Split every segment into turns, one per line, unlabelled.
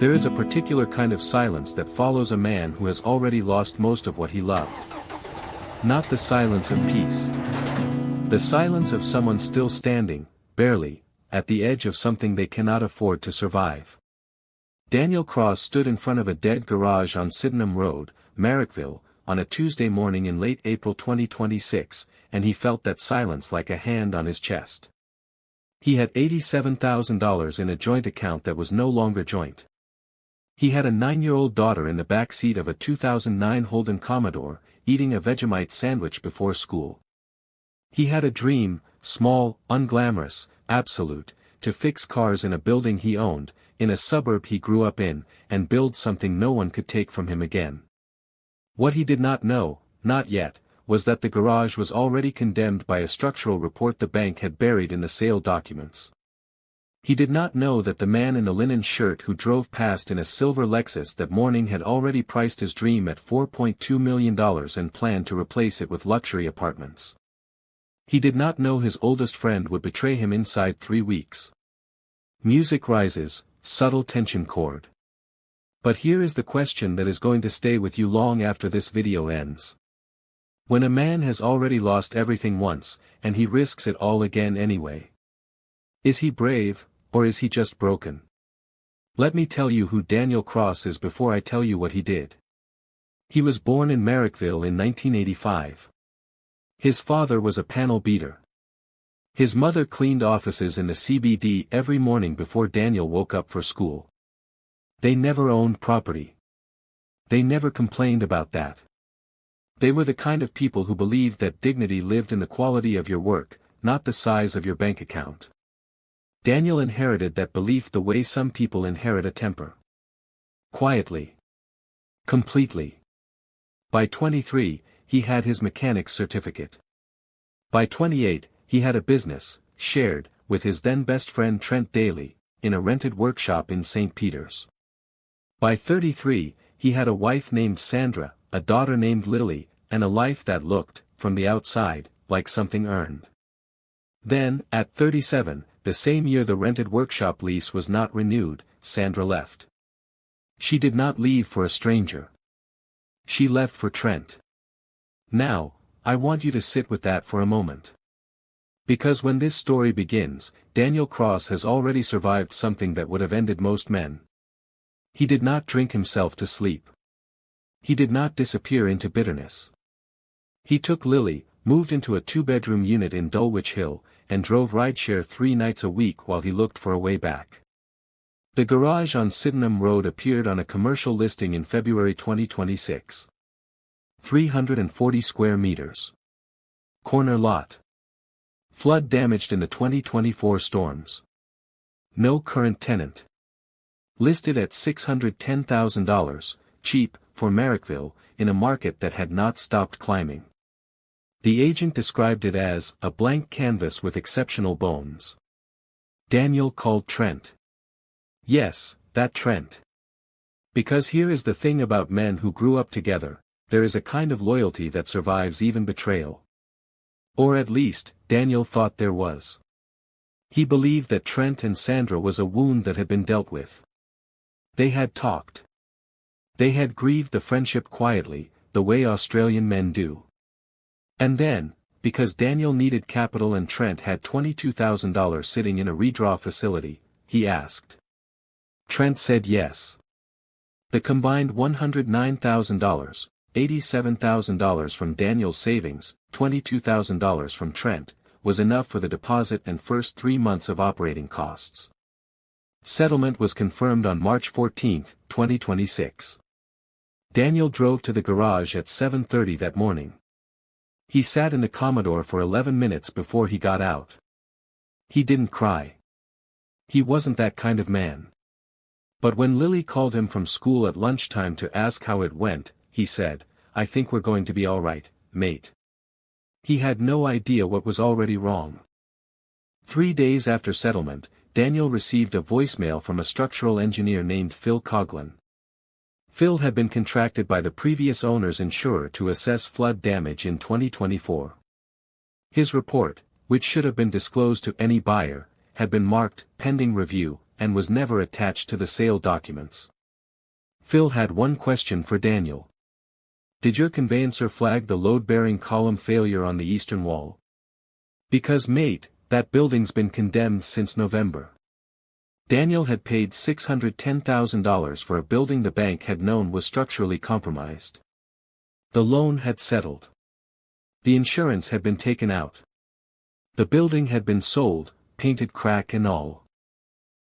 There is a particular kind of silence that follows a man who has already lost most of what he loved. Not the silence of peace. The silence of someone still standing, barely, at the edge of something they cannot afford to survive. Daniel Cross stood in front of a dead garage on Sydenham Road, Marrickville, on a Tuesday morning in late April 2026, and he felt that silence like a hand on his chest. He had $87,000 in a joint account that was no longer joint. He had a 9-year-old daughter in the back seat of a 2009 Holden Commodore, eating a Vegemite sandwich before school. He had a dream, small, unglamorous, absolute, to fix cars in a building he owned, in a suburb he grew up in, and build something no one could take from him again. What he did not know, not yet, was that the garage was already condemned by a structural report the bank had buried in the sale documents. He did not know that the man in the linen shirt who drove past in a silver Lexus that morning had already priced his dream at $4.2 million and planned to replace it with luxury apartments. He did not know his oldest friend would betray him inside 3 weeks. Music rises, subtle tension chord. But here is the question that is going to stay with you long after this video ends. When a man has already lost everything once, and he risks it all again anyway. Is he brave, or is he just broken? Let me tell you who Daniel Cross is before I tell you what he did. He was born in Marrickville in 1985. His father was a panel beater. His mother cleaned offices in the CBD every morning before Daniel woke up for school. They never owned property. They never complained about that. They were the kind of people who believed that dignity lived in the quality of your work, not the size of your bank account. Daniel inherited that belief the way some people inherit a temper. Quietly. Completely. By 23, he had his mechanic's certificate. By 28, he had a business, shared, with his then best friend Trent Daly, in a rented workshop in St. Peter's. By 33, he had a wife named Sandra, a daughter named Lily, and a life that looked, from the outside, like something earned. Then, at 37, the same year the rented workshop lease was not renewed, Sandra left. She did not leave for a stranger. She left for Trent. Now, I want you to sit with that for a moment. Because when this story begins, Daniel Cross has already survived something that would have ended most men. He did not drink himself to sleep. He did not disappear into bitterness. He took Lily, moved into a 2-bedroom unit in Dulwich Hill, and drove rideshare 3 nights a week while he looked for a way back. The garage on Sydenham Road appeared on a commercial listing in February 2026. 340 square meters. Corner lot. Flood damaged in the 2024 storms. No current tenant. Listed at $610,000, cheap, for Marrickville, in a market that had not stopped climbing. The agent described it as a blank canvas with exceptional bones. Daniel called Trent. Yes, that Trent. Because here is the thing about men who grew up together, there is a kind of loyalty that survives even betrayal. Or at least, Daniel thought there was. He believed that Trent and Sandra was a wound that had been dealt with. They had talked. They had grieved the friendship quietly, the way Australian men do. And then, because Daniel needed capital and Trent had $22,000 sitting in a redraw facility, he asked. Trent said yes. The combined $109,000, $87,000 from Daniel's savings, $22,000 from Trent, was enough for the deposit and first 3 months of operating costs. Settlement was confirmed on March 14, 2026. Daniel drove to the garage at 7:30 that morning. He sat in the Commodore for 11 minutes before he got out. He didn't cry. He wasn't that kind of man. But when Lily called him from school at lunchtime to ask how it went, he said, "I think we're going to be all right, mate." He had no idea what was already wrong. 3 days after settlement, Daniel received a voicemail from a structural engineer named Phil Coughlin. Phil had been contracted by the previous owner's insurer to assess flood damage in 2024. His report, which should have been disclosed to any buyer, had been marked, pending review, and was never attached to the sale documents. Phil had one question for Daniel. Did your conveyancer flag the load-bearing column failure on the eastern wall? Because mate, that building's been condemned since November. Daniel had paid $610,000 for a building the bank had known was structurally compromised. The loan had settled. The insurance had been taken out. The building had been sold, painted crack and all.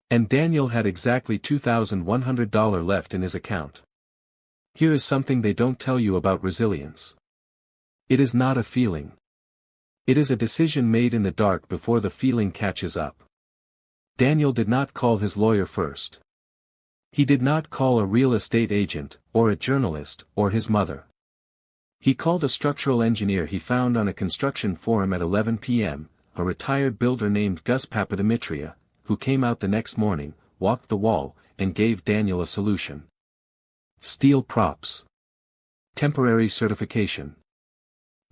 And Daniel had exactly $2,100 left in his account. Here is something they don't tell you about resilience. It is not a feeling. It is a decision made in the dark before the feeling catches up. Daniel did not call his lawyer first. He did not call a real estate agent, or a journalist, or his mother. He called a structural engineer he found on a construction forum at 11 p.m., a retired builder named Gus Papadimitriou, who came out the next morning, walked the wall, and gave Daniel a solution. Steel props. Temporary certification.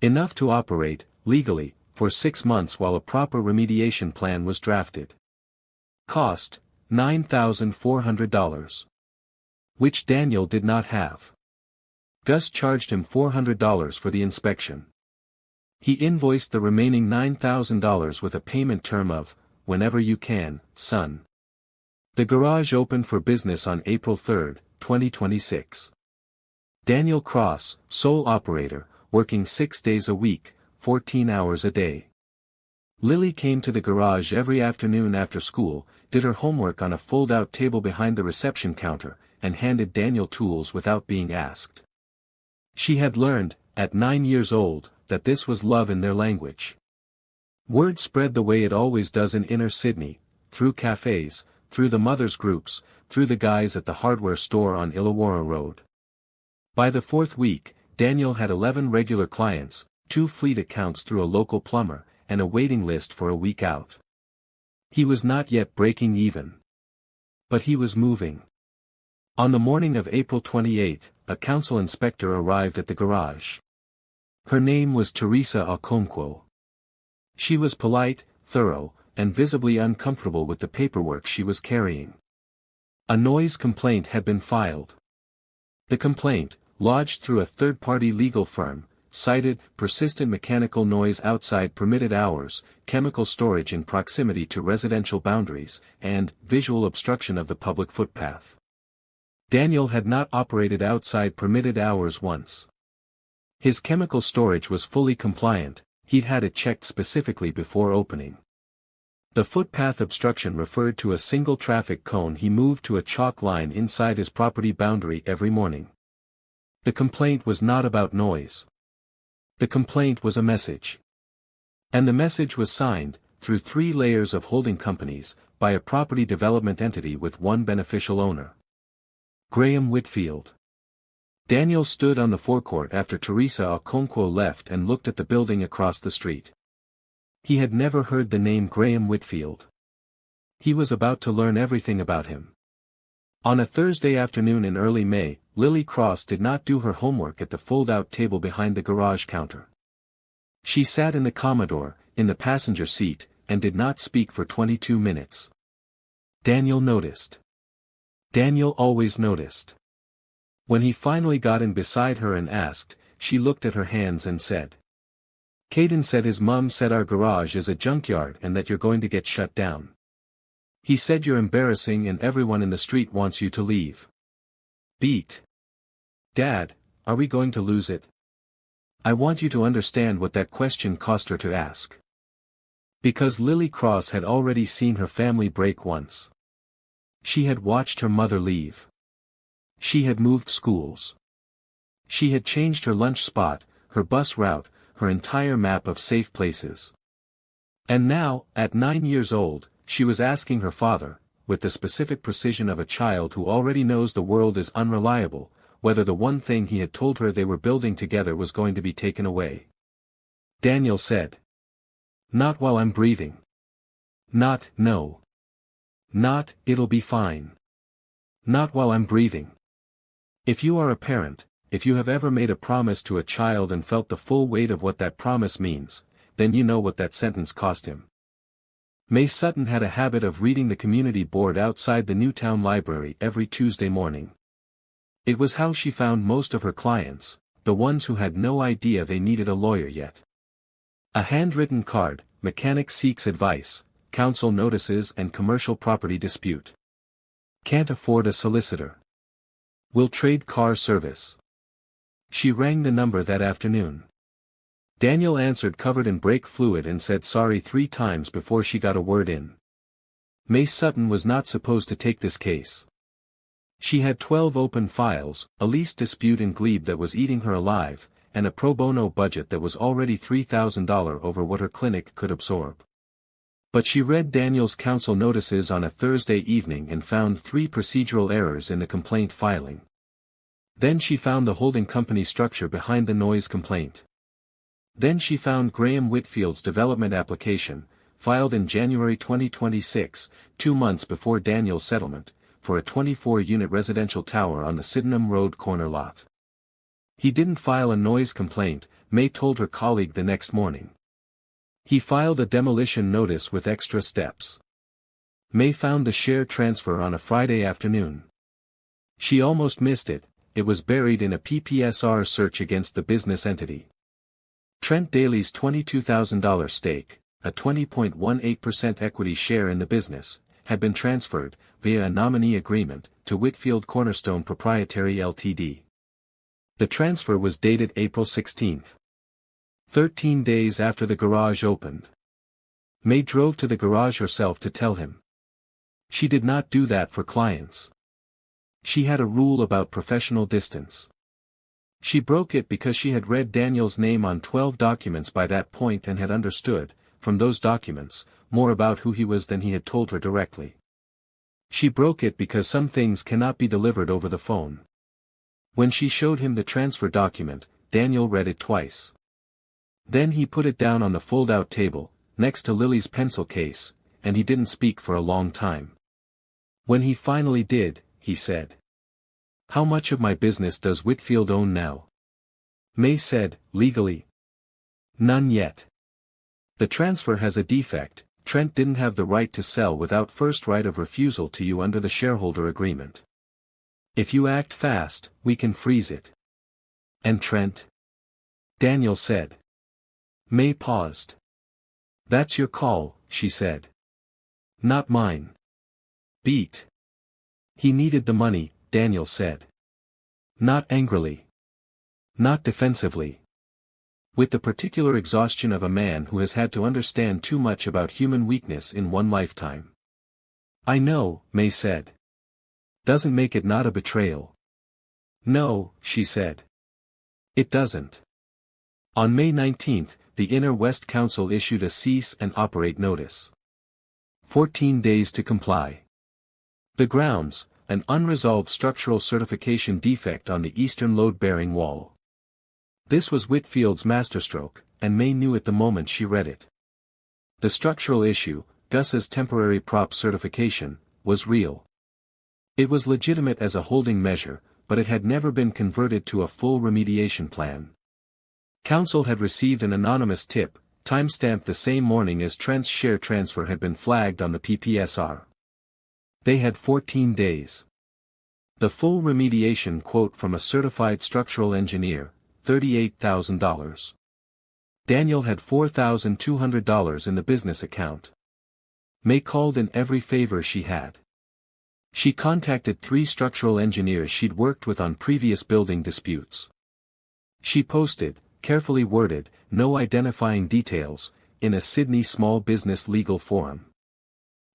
Enough to operate, legally, for 6 months while a proper remediation plan was drafted. Cost, $9,400. Which Daniel did not have. Gus charged him $400 for the inspection. He invoiced the remaining $9,000 with a payment term of, whenever you can, son. The garage opened for business on April 3, 2026. Daniel Cross, sole operator, working 6 days a week, 14 hours a day. Lily came to the garage every afternoon after school, did her homework on a fold-out table behind the reception counter, and handed Daniel tools without being asked. She had learned, at 9 years old, that this was love in their language. Word spread the way it always does in inner Sydney, through cafes, through the mothers' groups, through the guys at the hardware store on Illawarra Road. By the 4th week, Daniel had 11 regular clients, 2 fleet accounts through a local plumber, and a waiting list for a week out. He was not yet breaking even. But he was moving. On the morning of April 28, a council inspector arrived at the garage. Her name was Teresa Okonkwo. She was polite, thorough, and visibly uncomfortable with the paperwork she was carrying. A noise complaint had been filed. The complaint, lodged through a third-party legal firm, cited persistent mechanical noise outside permitted hours, chemical storage in proximity to residential boundaries, and visual obstruction of the public footpath. Daniel had not operated outside permitted hours once. His chemical storage was fully compliant, he'd had it checked specifically before opening. The footpath obstruction referred to a single traffic cone he moved to a chalk line inside his property boundary every morning. The complaint was not about noise. The complaint was a message. And the message was signed, through 3 layers of holding companies, by a property development entity with one beneficial owner. Graham Whitfield. Daniel stood on the forecourt after Teresa Okonkwo left and looked at the building across the street. He had never heard the name Graham Whitfield. He was about to learn everything about him. On a Thursday afternoon in early May, Lily Cross did not do her homework at the fold-out table behind the garage counter. She sat in the Commodore, in the passenger seat, and did not speak for 22 minutes. Daniel noticed. Daniel always noticed. When he finally got in beside her and asked, she looked at her hands and said. Caden said his mum said our garage is a junkyard and that you're going to get shut down. He said you're embarrassing and everyone in the street wants you to leave. Beat. Dad, are we going to lose it? I want you to understand what that question cost her to ask. Because Lily Cross had already seen her family break once. She had watched her mother leave. She had moved schools. She had changed her lunch spot, her bus route, her entire map of safe places. And now, at 9 years old, she was asking her father, with the specific precision of a child who already knows the world is unreliable, whether the one thing he had told her they were building together was going to be taken away. Daniel said. Not while I'm breathing. Not, no. Not, it'll be fine. Not while I'm breathing. If you are a parent, if you have ever made a promise to a child and felt the full weight of what that promise means, then you know what that sentence cost him. May Sutton had a habit of reading the community board outside the Newtown Library every Tuesday morning. It was how she found most of her clients, the ones who had no idea they needed a lawyer yet. A handwritten card, mechanic seeks advice, council notices and commercial property dispute. Can't afford a solicitor. Will trade car service. She rang the number that afternoon. Daniel answered covered in brake fluid and said sorry 3 times before she got a word in. May Sutton was not supposed to take this case. She had 12 open files, a lease dispute in Glebe that was eating her alive, and a pro bono budget that was already $3,000 over what her clinic could absorb. But she read Daniel's counsel notices on a Thursday evening and found 3 procedural errors in the complaint filing. Then she found the holding company structure behind the noise complaint. Then she found Graham Whitfield's development application, filed in January 2026, 2 months before Daniel's settlement, for a 24-unit residential tower on the Sydenham Road corner lot. He didn't file a noise complaint, May told her colleague the next morning. He filed a demolition notice with extra steps. May found the share transfer on a Friday afternoon. She almost missed it, it was buried in a PPSR search against the business entity. Trent Daly's $22,000 stake, a 20.18% equity share in the business, had been transferred, via a nominee agreement, to Whitfield Cornerstone Proprietary Ltd. The transfer was dated April 16. 13 days after the garage opened. May drove to the garage herself to tell him. She did not do that for clients. She had a rule about professional distance. She broke it because she had read Daniel's name on 12 documents by that point and had understood, from those documents, more about who he was than he had told her directly. She broke it because some things cannot be delivered over the phone. When she showed him the transfer document, Daniel read it twice. Then he put it down on the fold-out table, next to Lily's pencil case, and he didn't speak for a long time. When he finally did, he said, "How much of my business does Whitfield own now?" May said, "Legally, none yet. The transfer has a defect. Trent didn't have the right to sell without first right of refusal to you under the shareholder agreement. If you act fast, we can freeze it." "And Trent?" Daniel said. May paused. "That's your call," she said. "Not mine." "Beat." "He needed the money," Daniel said. Not angrily. Not defensively. With the particular exhaustion of a man who has had to understand too much about human weakness in one lifetime. "I know," May said. "Doesn't make it not a betrayal." "No," she said. "It doesn't." On May 19, the Inner West Council issued a cease and operate notice. 14 days to comply. The grounds, an unresolved structural certification defect on the eastern load-bearing wall. This was Whitfield's masterstroke, and May knew it the moment she read it. The structural issue, Gus's temporary prop certification, was real. It was legitimate as a holding measure, but it had never been converted to a full remediation plan. Council had received an anonymous tip, timestamped the same morning as Trent's share transfer had been flagged on the PPSR. They had 14 days. The full remediation quote from a certified structural engineer, $38,000. Daniel had $4,200 in the business account. May called in every favor she had. She contacted 3 structural engineers she'd worked with on previous building disputes. She posted, carefully worded, no identifying details, in a Sydney small business legal forum.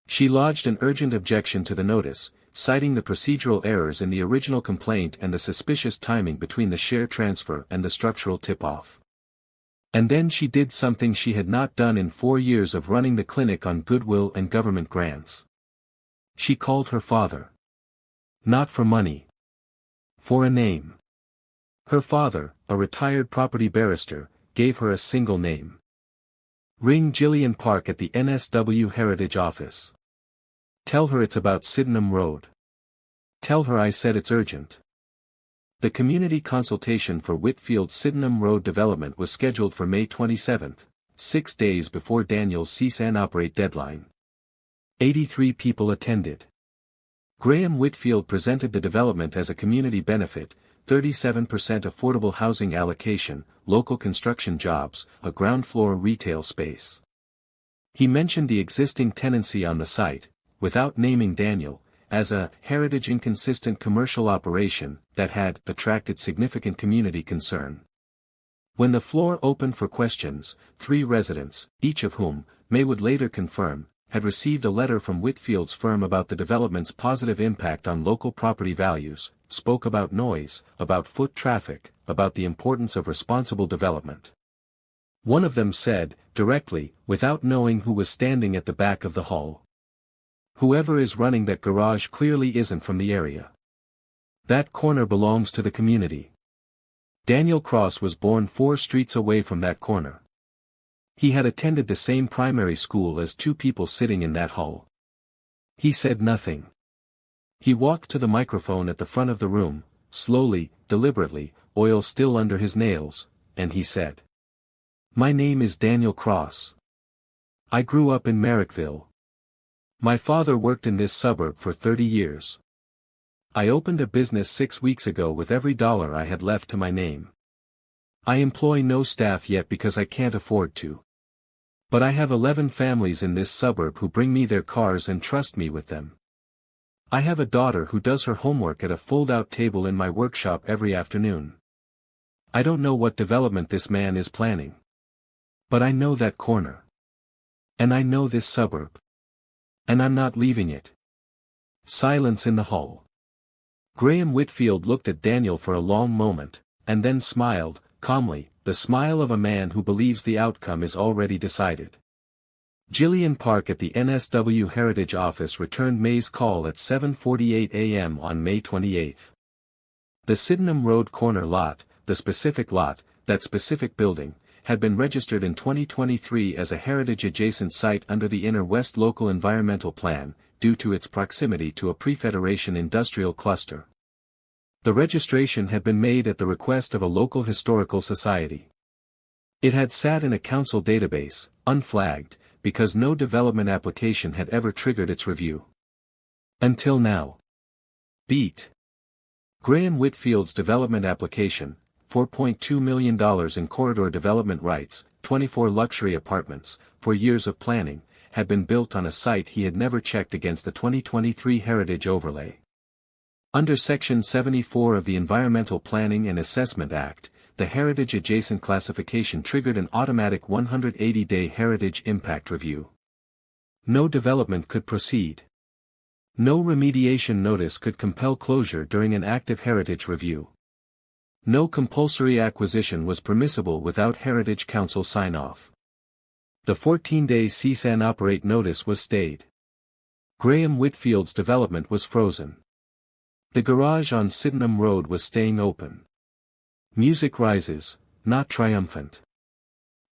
She lodged an urgent objection to the notice, citing the procedural errors in the original complaint and the suspicious timing between the share transfer and the structural tip-off. And then she did something she had not done in 4 years of running the clinic on goodwill and government grants. She called her father. Not for money. For a name. Her father, a retired property barrister, gave her a single name. "Ring Gillian Park at the NSW Heritage office. Tell her it's about Sydenham Road. Tell her I said it's urgent." The community consultation for Whitfield's Sydenham Road development was scheduled for May 27, 6 days before Daniel's cease and operate deadline. 83 people attended. Graham Whitfield presented the development as a community benefit, 37% affordable housing allocation, local construction jobs, a ground floor retail space. He mentioned the existing tenancy on the site, without naming Daniel, as a heritage-inconsistent commercial operation that had attracted significant community concern. When the floor opened for questions, 3 residents, each of whom, May would later confirm, had received a letter from Whitfield's firm about the development's positive impact on local property values, spoke about noise, about foot traffic, about the importance of responsible development. One of them said, directly, without knowing who was standing at the back of the hall, "Whoever is running that garage clearly isn't from the area. That corner belongs to the community." Daniel Cross was born 4 streets away from that corner. He had attended the same primary school as 2 people sitting in that hall. He said nothing. He walked to the microphone at the front of the room, slowly, deliberately, oil still under his nails, and he said, "My name is Daniel Cross. I grew up in Marrickville. My father worked in this suburb for 30 years. I opened a business 6 weeks ago with every dollar I had left to my name. I employ no staff yet because I can't afford to. But I have 11 families in this suburb who bring me their cars and trust me with them. I have a daughter who does her homework at a fold-out table in my workshop every afternoon. I don't know what development this man is planning. But I know that corner. And I know this suburb. And I'm not leaving it." Silence in the hall. Graham Whitfield looked at Daniel for a long moment, and then smiled, calmly, the smile of a man who believes the outcome is already decided. Gillian Park at the NSW Heritage Office returned May's call at 7:48 a.m. on May 28. The Sydenham Road corner lot, the specific lot, that specific building, had been registered in 2023 as a heritage-adjacent site under the Inner West Local Environmental Plan, due to its proximity to a pre-Federation industrial cluster. The registration had been made at the request of a local historical society. It had sat in a council database, unflagged, because no development application had ever triggered its review. Until now. Beat. Graham Whitfield's development application, $4.2 million in corridor development rights, 24 luxury apartments, for years of planning, had been built on a site he had never checked against the 2023 Heritage Overlay. Under Section 74 of the Environmental Planning and Assessment Act, the heritage-adjacent classification triggered an automatic 180-day heritage impact review. No development could proceed. No remediation notice could compel closure during an active heritage review. No compulsory acquisition was permissible without Heritage Council sign-off. The 14-day cease and operate notice was stayed. Graham Whitfield's development was frozen. The garage on Sydenham Road was staying open. Music rises, not triumphant.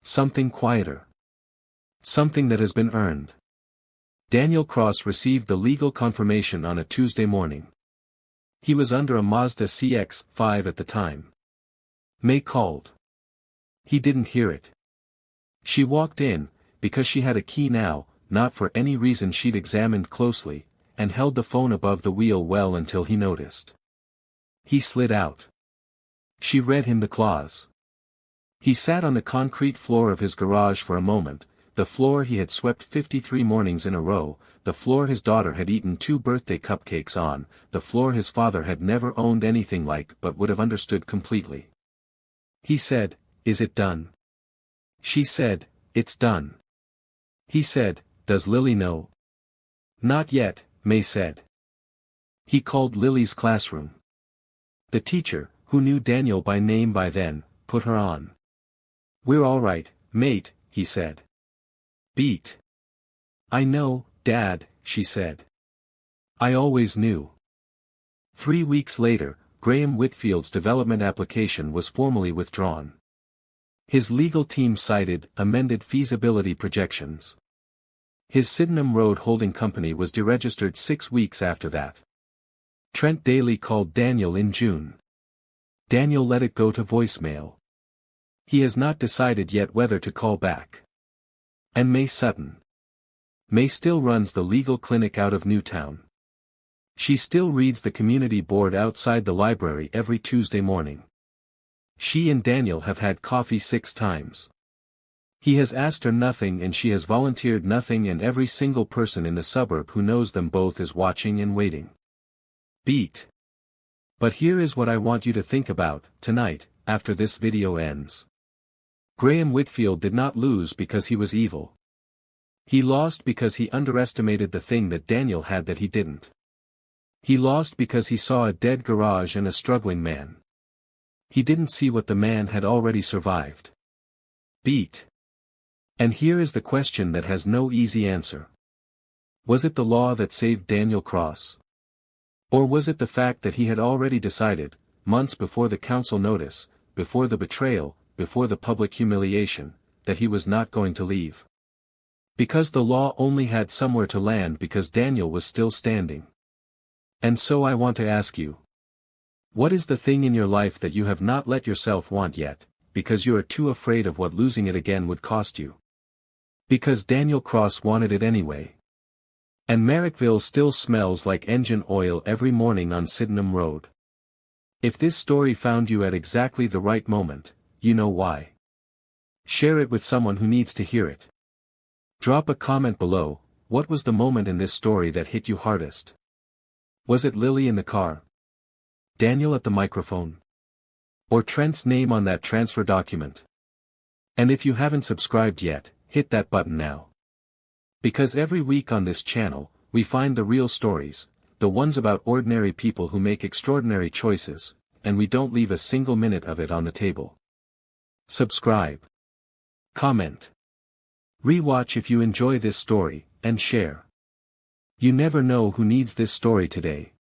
Something quieter. Something that has been earned. Daniel Cross received the legal confirmation on a Tuesday morning. He was under a Mazda CX-5 at the time. May called. He didn't hear it. She walked in, because she had a key now, not for any reason she'd examined closely, and held the phone above the wheel well until he noticed. He slid out. She read him the clause. He sat on the concrete floor of his garage for a moment, the floor he had swept 53 mornings in a row, the floor his daughter had eaten 2 birthday cupcakes on, the floor his father had never owned anything like but would have understood completely. He said, "Is it done?" She said, "It's done." He said, "Does Lily know?" "Not yet," May said. He called Lily's classroom. The teacher, who knew Daniel by name by then, put her on. "We're all right, mate," he said. "Beat." "I know, Dad," she said. "I always knew." 3 weeks later, Graham Whitfield's development application was formally withdrawn. His legal team cited amended feasibility projections. His Sydenham Road holding company was deregistered 6 weeks after that. Trent Daly called Daniel in June. Daniel let it go to voicemail. He has not decided yet whether to call back. And May Sutton. May still runs the legal clinic out of Newtown. She still reads the community board outside the library every Tuesday morning. She and Daniel have had coffee 6 times. He has asked her nothing and she has volunteered nothing, and every single person in the suburb who knows them both is watching and waiting. Beat. But here is what I want you to think about, tonight, after this video ends. Graham Whitfield did not lose because he was evil. He lost because he underestimated the thing that Daniel had that he didn't. He lost because he saw a dead garage and a struggling man. He didn't see what the man had already survived. Beat. And here is the question that has no easy answer. Was it the law that saved Daniel Cross? Or was it the fact that he had already decided, months before the council notice, before the betrayal, before the public humiliation, that he was not going to leave? Because the law only had somewhere to land because Daniel was still standing. And so I want to ask you. What is the thing in your life that you have not let yourself want yet, because you are too afraid of what losing it again would cost you? Because Daniel Cross wanted it anyway. And Marrickville still smells like engine oil every morning on Sydenham Road. If this story found you at exactly the right moment, you know why. Share it with someone who needs to hear it. Drop a comment below. What was the moment in this story that hit you hardest? Was it Lily in the car? Daniel at the microphone? Or Trent's name on that transfer document? And if you haven't subscribed yet, hit that button now. Because every week on this channel, we find the real stories, the ones about ordinary people who make extraordinary choices, and we don't leave a single minute of it on the table. Subscribe. Comment. Rewatch if you enjoy this story, and share. You never know who needs this story today.